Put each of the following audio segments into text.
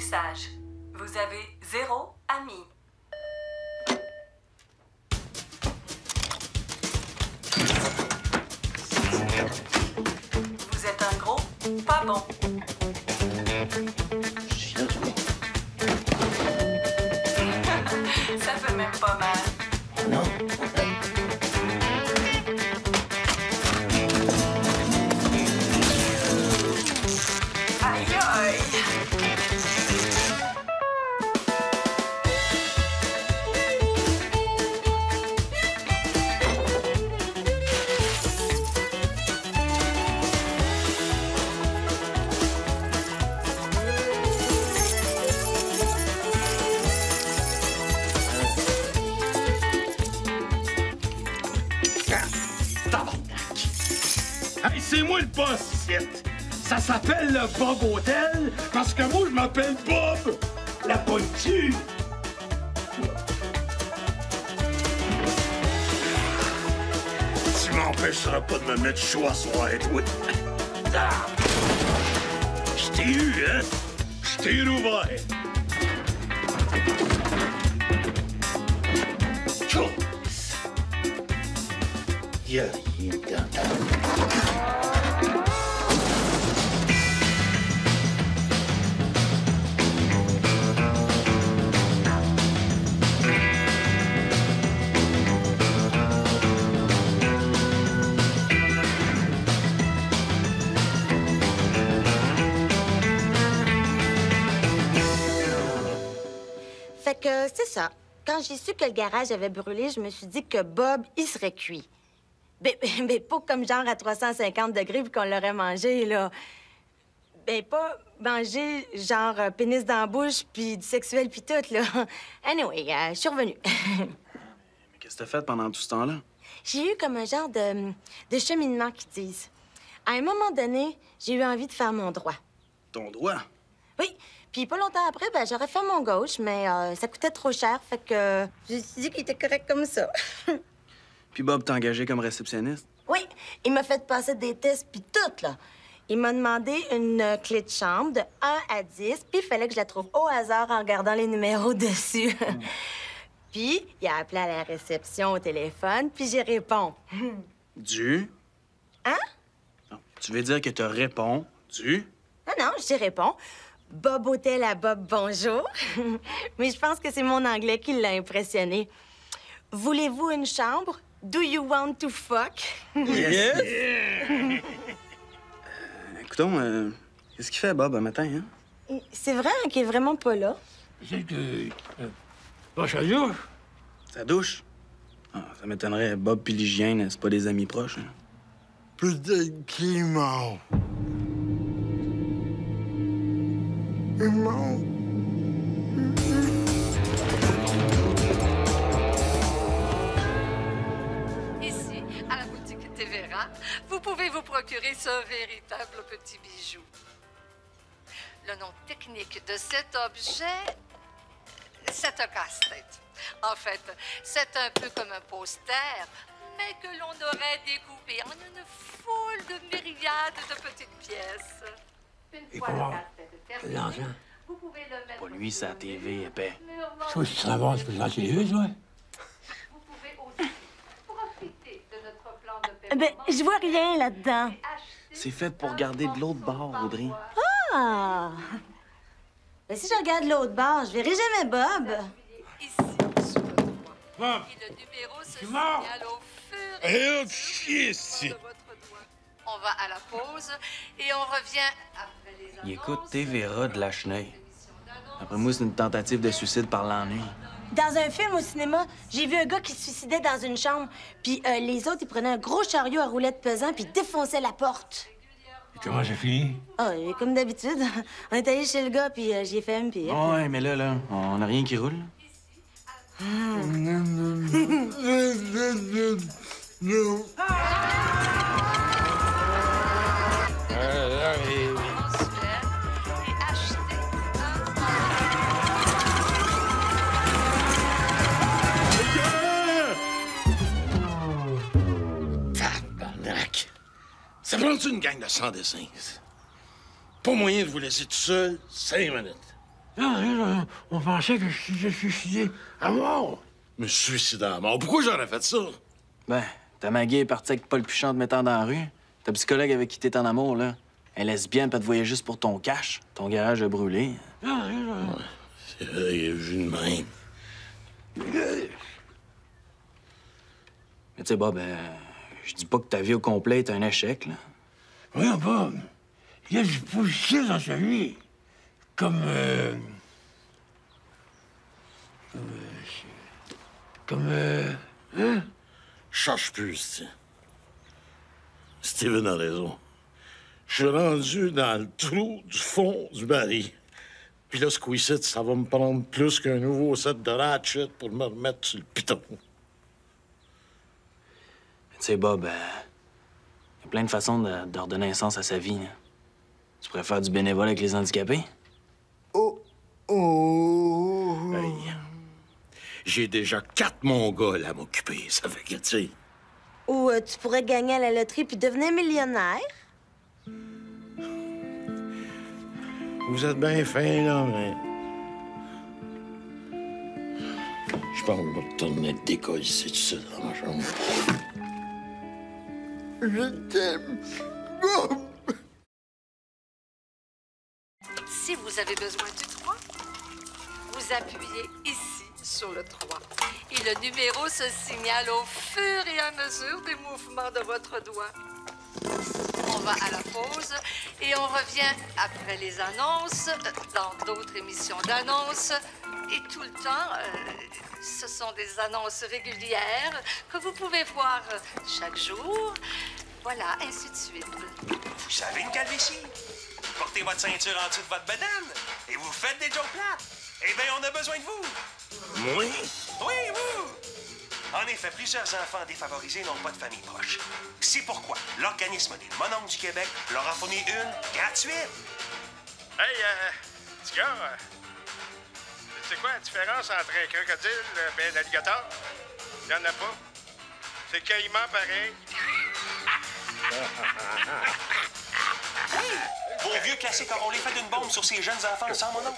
message. Vous avez 0 amis. Vous êtes un gros pas bon. Ça fait même pas mal. Non. Aïe aïe. Hey, c'est moi le boss ici. Ça s'appelle le Bob Hotel parce que moi, je m'appelle Bob. La pointue. Tu m'empêcheras pas de me mettre chaud à soir, toi. Ah! Je t'ai eu, hein? Je t'ai rouvert. Y'a rien dedans. Fait que c'est ça. Quand j'ai su que le garage avait brûlé, je me suis dit que Bob, il serait cuit. Mais pas comme genre à 350 degrés vu qu'on l'aurait mangé, là. Ben, pas manger genre pénis dans la bouche puis du sexuel puis tout, là. Anyway, je suis revenue. Mais qu'est-ce que t'as fait pendant tout ce temps-là? J'ai eu comme un genre de cheminement qu'ils disent. À un moment donné, j'ai eu envie de faire mon droit. Ton doigt? Oui, puis pas longtemps après, ben, j'aurais fait mon gauche, mais ça coûtait trop cher, fait que je me suis dit qu'il était correct comme ça. Puis Bob t'a engagé comme réceptionniste? Oui, il m'a fait passer des tests, puis tout, là. Il m'a demandé une clé de chambre de 1 à 10, puis il fallait que je la trouve au hasard en regardant les numéros dessus. Puis, il a appelé à la réception au téléphone, puis j'y réponds. Du? Hein? Non, tu veux dire que tu réponds du? Non, j'y réponds. Bob Hôtel à Bob, bonjour. Mais je pense que c'est mon anglais qui l'a impressionné. Voulez-vous une chambre? Do you want to fuck? Yes! Écoutons, qu'est-ce qu'il fait, Bob, un matin, hein? C'est vrai hein, qu'il est vraiment pas là. C'est que... Pas sa douche. Sa douche? Ah, ça m'étonnerait. Bob puis l'hygiène, c'est pas des amis proches, hein? Peut-être qu'il est mort. Il est mort. Ici, à la boutique Tevera, vous pouvez vous procurer ce véritable petit bijou. Le nom technique de cet objet, c'est un casse-tête. En fait, c'est un peu comme un poster, mais que l'on aurait découpé en une foule de myriades de petites pièces. Une fois le casse-tête terminé, l'argent. vous pouvez le mettre... Pas lui, sa TV, épais. Toi, tu travailles pour la télé, toi? Vous pouvez aussi profiter de notre plan de Ben, paiement. je vois rien là-dedans. C'est fait pour regarder de l'autre bord, Audrey. Ah! Ben, si je regarde l'autre bord, je verrai jamais Bob. Ici, sur le toit. Bob! Et le numéro se mort. signale au fur Eh, et à chier, mesure ici. de votre doigt. On va à la pause et on revient après les annonces. Il écoute Tevera de la chenille. Après moi, c'est une tentative de suicide par l'ennui. Dans un film au cinéma, j'ai vu un gars qui se suicidait dans une chambre. Puis les autres, ils prenaient un gros chariot à roulettes pesant puis ils défonçaient la porte. Et comment ça finit? Ah, et comme d'habitude, on est allé chez le gars puis j'y ai fait un pire. Ouais, mais là, on a rien qui roule. mensuel et acheter Tabarnak! Ça prend-tu une gang de sans-dessins? Pas moyen de vous laisser tout seul 5 minutes. Non, on pensait que je suis suicidé à mort. Me suicider à mort. Pourquoi j'aurais fait ça? Ben, ta Maggie est partie avec Paul Pichon te mettant dans la rue. Ta psychologue avec qui t'es en amour, là. Elle est lesbienne, puis elle te voyait juste pour ton cash. Ton garage a brûlé. Non. C'est vrai, il a vu de même. Mais tu sais, Bob, je dis pas que ta vie au complet est un échec, là. Voyons, Bob. Il y a du positif dans sa vie. Comme... Hein? Je cherche plus, Steve. Steven a raison. Je suis rendu dans le trou du fond du baril. Puis là, ce coup-ci, ça va me prendre plus qu'un nouveau set de ratchet pour me remettre sur le piton. Tu sais, Bob, il y a plein de façons de redonner un sens à sa vie, là. Tu pourrais faire du bénévole avec les handicapés? Hey, j'ai déjà 4 Mongols à m'occuper. Ça fait que, tu sais... Ou tu pourrais gagner à la loterie puis devenir millionnaire. Vous êtes bien fin, là, mais... Je pense qu'on va retourner le décolle ici, tout seul, dans ma chambre. Je t'aime. Bob! Si vous avez besoin du 3, vous appuyez ici sur le 3. Et le numéro se signale au fur et à mesure des mouvements de votre doigt. On va à la pause et on revient après les annonces, dans d'autres émissions d'annonces. Et tout le temps, ce sont des annonces régulières que vous pouvez voir chaque jour. Voilà, ainsi de suite. Vous avez une calvitie. Portez votre ceinture en dessous de votre bedaine et vous faites des jokes plates. Eh bien, on a besoin de vous. Moi? Oui, vous. En effet, plusieurs enfants défavorisés n'ont pas de famille proche. C'est pourquoi l'organisme des Mononques du Québec leur en fournit une gratuite. Hey, petit gars, c'est quoi la différence entre un crocodile et un alligator? Il y en a pas. C'est caïman pareil. Vos vieux classiques auront l'effet d'une bombe sur ces jeunes enfants sans mono.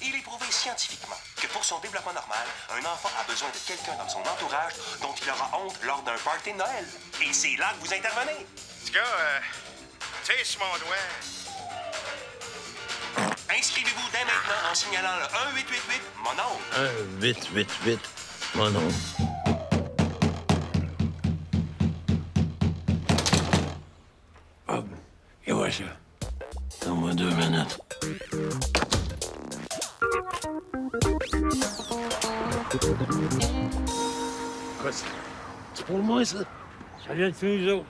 Il est prouvé scientifiquement que pour son développement normal, un enfant a besoin de quelqu'un dans son entourage dont il aura honte lors d'un party de Noël. Et c'est là que vous intervenez. Petit gars, tire sur mon doigt. Inscrivez-vous dès maintenant en signalant le 1888 Monon. 1-888, mon nom. Bob, et voilà ça. Donne-moi 2 minutes. Quoi, c'est pour moi, ça? Ça vient de nous autres.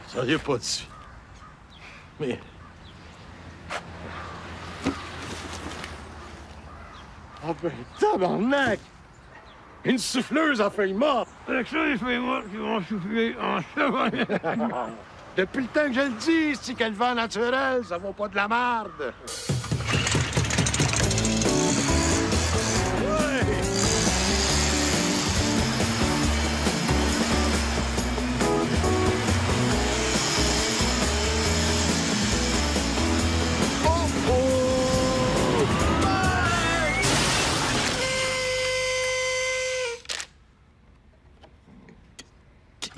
Ça y est pas dessus. Mais... Oh ben, tabarnak! Une souffleuse à feuilles mortes! Avec ça, les feuilles mortes qui vont souffler en cheval. Depuis le temps que je le dis, c'est que le vent naturel, ça vaut pas de la marde!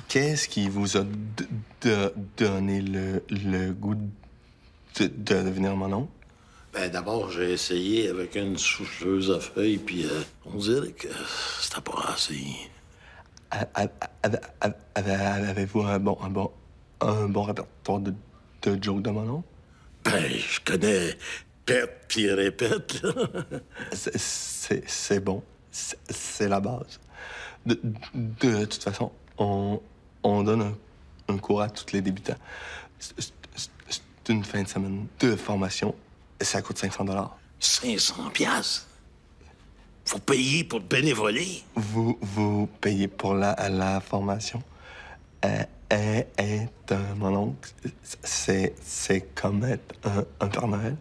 Qu'est-ce qui vous a donné le goût de devenir mon oncle? Ben, d'abord, j'ai essayé avec une souffleuse à feuilles, puis on dirait que c'était pas assez. Avez-vous un bon répertoire de jokes de mon oncle? Ben, je connais pète puis répète, là. C'est bon. C'est la base. De toute façon, on donne un cours à tous les débutants. C'est une fin de semaine de formation. Ça coûte 500 $. 500 piastres? Faut payer pour le bénévoler? Vous payez pour la formation. Être mon oncle, c'est comme être un Père Noël.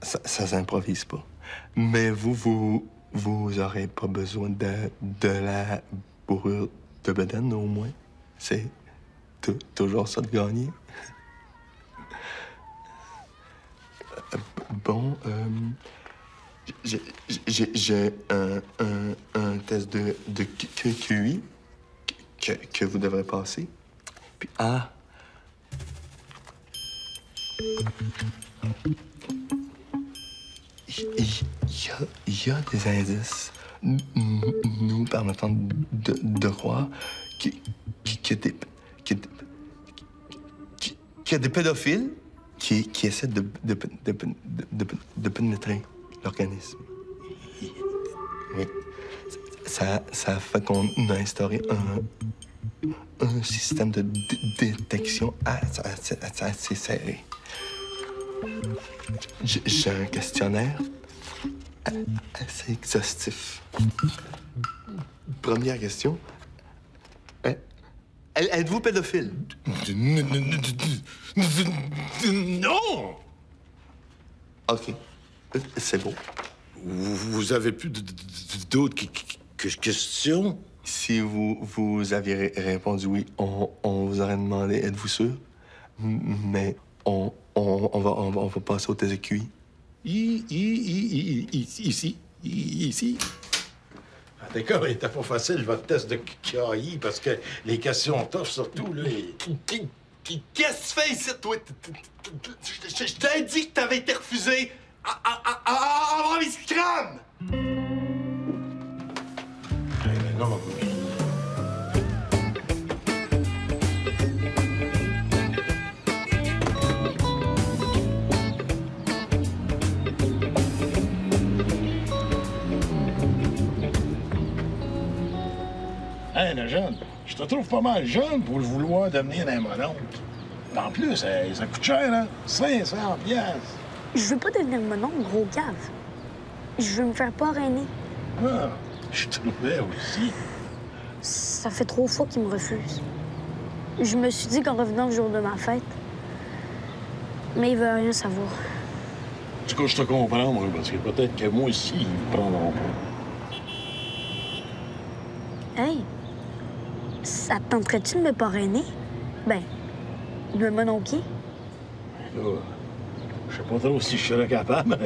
Ça s'improvise pas. Mais vous aurez pas besoin de la bourrure de bedaine, au moins. C'est toujours ça de gagner. Bon, j'ai un test de QI que vous devrez passer. Puis, il y a des indices nous permettant de croire qu'il y a des pédophiles qui essaient de pénétrer l'organisme. Oui. Ça fait qu'on a instauré un système de détection assez serré. J'ai un questionnaire assez exhaustif. Première question. Êtes-vous pédophile? Non! OK. C'est bon. Vous avez plus d'autres questions? Si vous aviez répondu oui, on vous aurait demandé êtes-vous sûr? Mais on va passer au test de QI. Ici. D'accord, il était pas facile, votre test de QI, parce que les questions tough, surtout, là... Qu'est-ce que tu fais ici, toi? Je t'ai dit que t'avais été refusé avant les scrams! Non, ma copine. Hey, le jeune, je te trouve pas mal jeune pour le vouloir devenir un mononcle. En plus, ça coûte cher, hein? 500 piastres. Je veux pas devenir mononcle, gros cave. Je veux me faire parrainer. Ah, je trouvais aussi. Ça fait 3 fois qu'il me refuse. Je me suis dit qu'en revenant le jour de ma fête, mais il veut rien savoir. En tout cas, je te comprends, moi, parce que peut-être que moi aussi, ils me prendront pas. Hey, ça te tenterait-tu de me parrainer? Ben, de me mononquer? Là, je sais pas trop si je serais capable.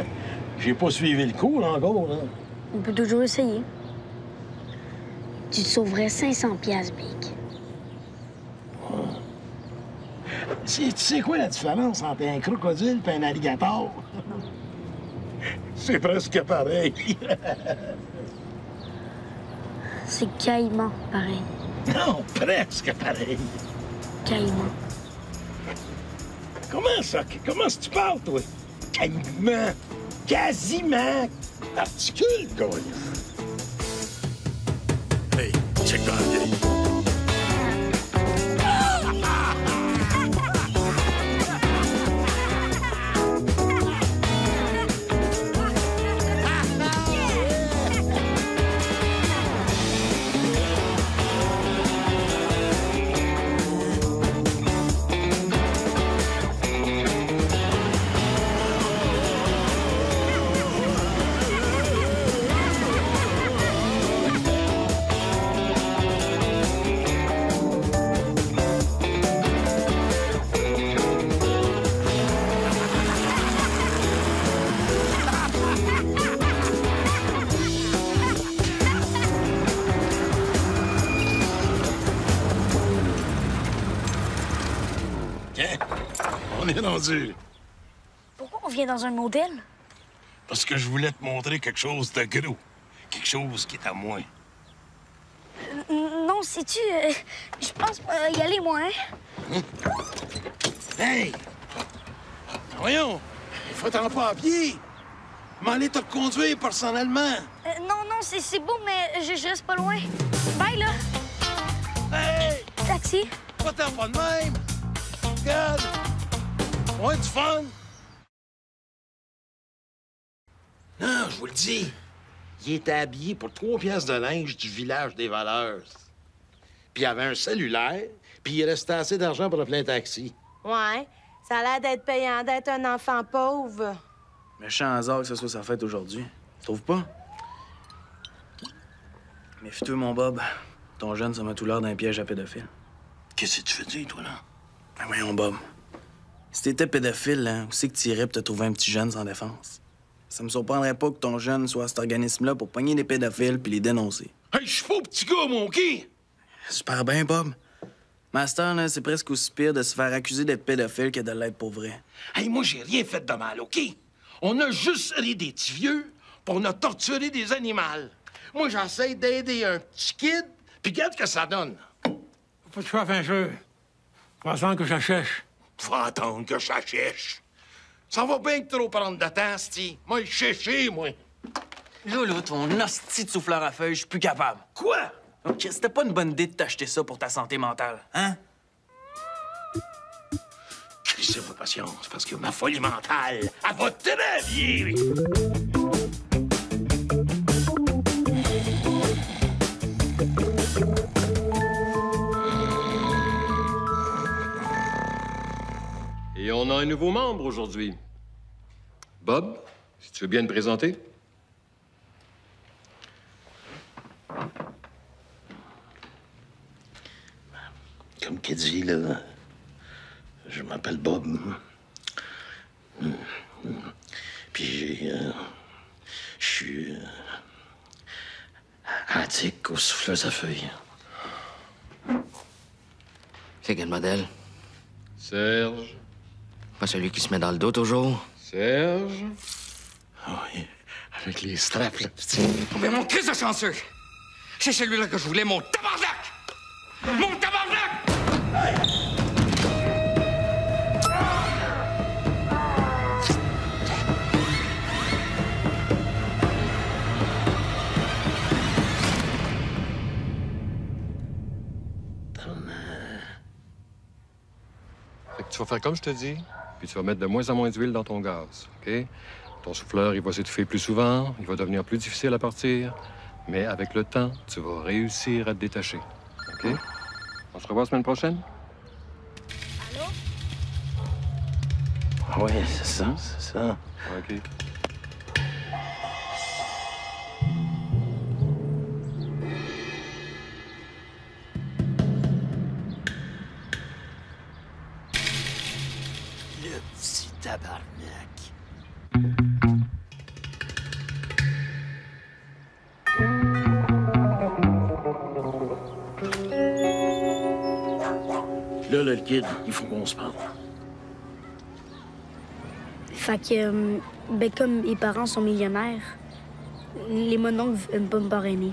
J'ai pas suivi le cours encore, là. On peut toujours essayer. Tu te sauverais 500 piastres, Big. Tu sais quoi la différence entre un crocodile et un alligator? C'est presque pareil. C'est caïman, pareil. Non, presque pareil. Caïman. Comment ça? Comment tu parles, toi? Caïman. Quasiment. Articule, quoi. Hey, check dans la vieille. On est rendu. Pourquoi on vient dans un modèle? Parce que je voulais te montrer quelque chose de gros. Quelque chose qui est à moi. Non, sais-tu, je pense y aller, moi, hein? Hey! Voyons, faut t'en pas à pied. M'aller te conduire personnellement. Non, c'est beau, mais je reste pas loin. Bye, là! Hey! Taxi? Pas t'en pas de même. Regarde. Ouais, du fun. Non, je vous le dis. Il était habillé pour 3 piastres de linge du village des voleurs. Puis il avait un cellulaire, puis il restait assez d'argent pour appeler un taxi. Ouais, ça a l'air d'être payant d'être un enfant pauvre. Méchant hasard que ce soit sa fête aujourd'hui. Tu trouves pas? Méfie-toi, mon Bob. Ton jeune, ça m'a tout l'air d'un piège à pédophile. Qu'est-ce que tu veux dire, toi, là? Ben voyons, Bob. Si t'étais pédophile, là, où c'est que t'irais pour te trouver un petit jeune sans défense? Ça me surprendrait pas que ton jeune soit à cet organisme-là pour pogner des pédophiles puis les dénoncer. Hey, je suis pas petit gars, mon qui? Super bien, Bob. Master, là, c'est presque aussi pire de se faire accuser d'être pédophile que de l'être pour vrai. Hey, moi, j'ai rien fait de mal, OK? On a juste ri des petits vieux, puis on a torturé des animaux. Moi, j'essaie d'aider un petit kid, puis regarde ce que ça donne. Faut que tu fasses un jeu. Faut attendre que je cherche. Faut attendre que ça cherche. Ça va bien que trop prendre de temps, c'ti. Moi, je chercher, moi. Là, ton hostie de souffleur à feuilles, je suis plus capable. Quoi? OK, c'était pas une bonne idée de t'acheter ça pour ta santé mentale, hein? Crissez-vous patience, parce que ma folie mentale, elle va très bien. Et on a un nouveau membre aujourd'hui. Bob, si tu veux bien te présenter. Comme qu'il dit, là, je m'appelle Bob. Puis je suis addict aux souffleuses à feuilles. C'est quel modèle? Serge. Pas celui qui se met dans le dos toujours? Serge. Oui, avec les straps, là. Oh, mais mon Christ de chanceux! C'est celui-là que je voulais, mon tabarnak! Mon tabarnak! Fait que tu vas faire comme je te dis, puis tu vas mettre de moins en moins d'huile dans ton gaz, OK? Ton souffleur, il va s'étouffer plus souvent, il va devenir plus difficile à partir, mais avec le temps, tu vas réussir à te détacher, OK? On se revoit la semaine prochaine? Oui, c'est ça. OK. Le petit tabarnak. Là, le kid, il faut qu'on se parle. Fait que, ben, comme mes parents sont millionnaires, les mononcles veulent pas me parrainer.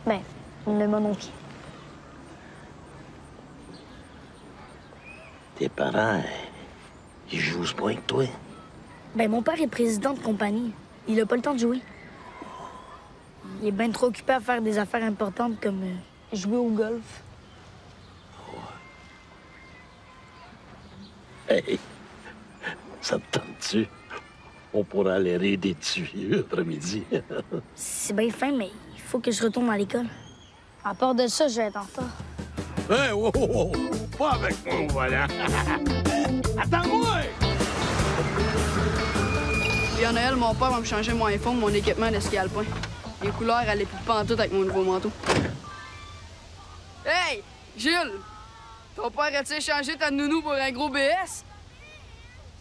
Ben, le mononcle. Tes parents, ils jouent ce point que toi. Ben, mon père est président de compagnie. Il a pas le temps de jouer. Il est bien trop occupé à faire des affaires importantes comme jouer au golf. Hey, ça te tente-tu? On pourra aller rire des petits vieux après-midi. C'est bien fin, mais il faut que je retourne à l'école. À part de ça, je vais être en retard. Hey, wow! Pas avec mon volant! Attends-moi! Puis en Noël, mon père va me changer mon iPhone, mon équipement de ski alpin. Les couleurs allaient plus pantoute avec mon nouveau manteau. Hey! Jules! Ton père a-tu échangé ta nounou pour un gros BS?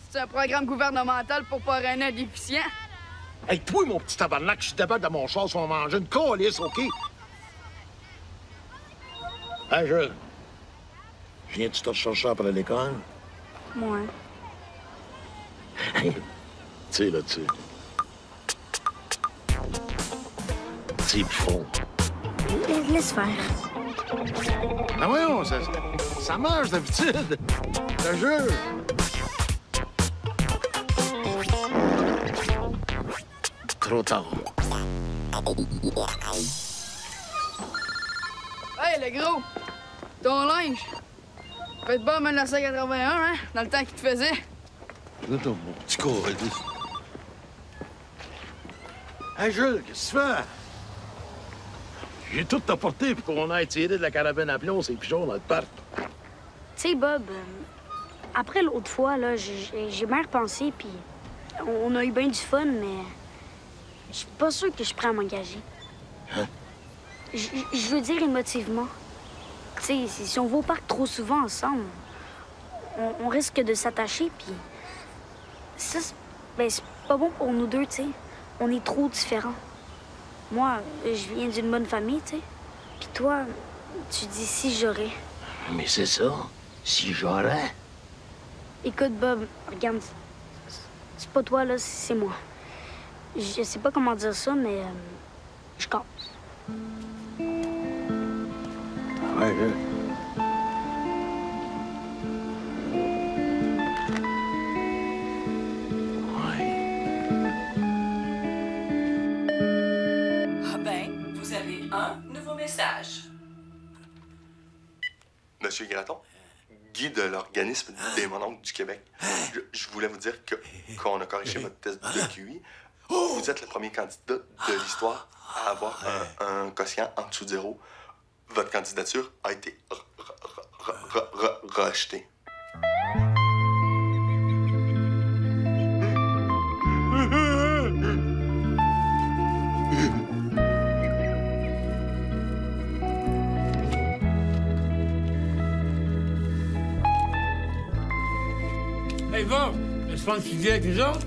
C'est un programme gouvernemental pour parrainer un déficient? Hey, toi, mon petit tabarnak, je suis débarque de mon char, on va manger une calisse, OK? Hey, Jules. Viens-tu te rechercher après l'école? Ouais. Hey, tu sais, là-dessus. C'est fond. Laisse faire. Ah voyons, ça marche d'habitude. Je te jure. Trop tard. Hey, le gros! Ton linge! Faites pas en 1981, hein? Dans le temps qu'il te faisait. Là, ton petit courrier. Hey, Jules, qu'est-ce que tu fais? J'ai tout apporté pour qu'on aille tirer de la carabine à plomb, ces pigeons dans le parc. Tu sais, Bob, après l'autre fois, là, j'ai bien repensé, puis on a eu bien du fun, mais je suis pas sûre que je suis prêt à m'engager. Hein? Je veux dire émotivement. Tu sais, si on va au parc trop souvent ensemble, on risque de s'attacher, puis ça, c'est pas bon pour nous deux, tu sais. On est trop différents. Moi, je viens d'une bonne famille, tu sais. Puis toi, tu dis si j'aurais. Mais c'est ça, si j'aurais. Écoute, Bob, regarde, c'est pas toi, là, c'est moi. Je sais pas comment dire ça, mais je casse. Ouais, là. Ah ben, vous avez un nouveau message. Monsieur Graton, Guy de l'organisme des Mononcles du Québec, je voulais vous dire qu'on a corrigé votre test de QI. Vous êtes le premier candidat de l'histoire à avoir un quotient en dessous de 0. Votre candidature a été rejetée. Hey, Bob, est-ce qu'on se dit avec nous autres?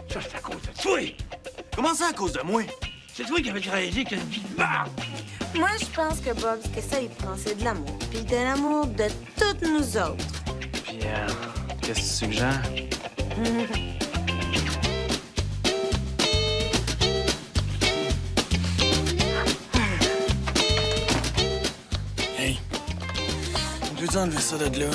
Ça, c'est à cause de toi! Comment ça, à cause de moi? C'est toi qui avais réalisé que une vie de merde! Moi, je pense que Bob, ce que ça lui prend, c'est de l'amour. Puis de l'amour de toutes nous autres. Puis, qu'est-ce que tu suggères? Hey, on peut enlever ça de là, là?